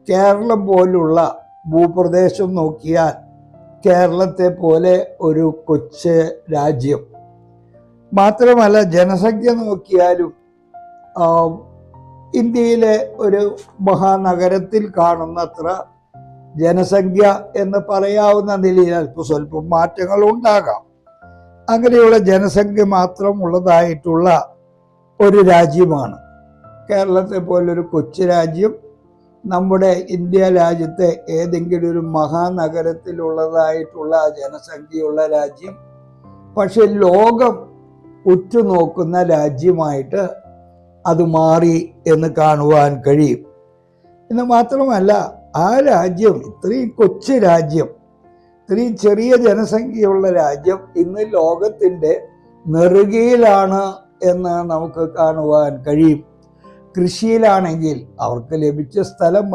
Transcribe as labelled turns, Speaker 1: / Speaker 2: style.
Speaker 1: കേരളം പോലുള്ള ഭൂപ്രദേശം നോക്കിയാൽ കേരളത്തെ പോലെ ഒരു കൊച്ചു രാജ്യം. മാത്രമല്ല ജനസംഖ്യ നോക്കിയാലും ഇന്ത്യയിലെ ഒരു മഹാനഗരത്തിൽ കാണുന്നത്ര ജനസംഖ്യ എന്ന് പറയാവുന്ന നിലയിൽ സ്വല്പം മാറ്റങ്ങൾ ഉണ്ടാകാം. അങ്ങനെയുള്ള ജനസംഖ്യ മാത്രം ഉള്ളതായിട്ടുള്ള ഒരു രാജ്യമാണ് കേരളത്തെ പോലൊരു കൊച്ചു രാജ്യം. നമ്മുടെ ഇന്ത്യ രാജ്യത്തെ ഏതെങ്കിലും ഒരു മഹാനഗരത്തിലുള്ളതായിട്ടുള്ള ജനസംഖ്യയുള്ള രാജ്യം. പക്ഷെ ലോകം ഉറ്റുനോക്കുന്ന രാജ്യമായിട്ട് അത് മാറി എന്ന് കാണുവാൻ കഴിയും. എന്ന് മാത്രമല്ല ആ രാജ്യം, ഇത്രയും കൊച്ചു രാജ്യം, ഇത്രയും ചെറിയ ജനസംഖ്യയുള്ള രാജ്യം ഇന്ന് ലോകത്തിൻ്റെ നെറുകയിലാണ് എന്ന് നമുക്ക് കാണുവാൻ കഴിയും. കൃഷിയിലാണെങ്കിൽ അവർക്ക് ലഭിച്ച സ്ഥലം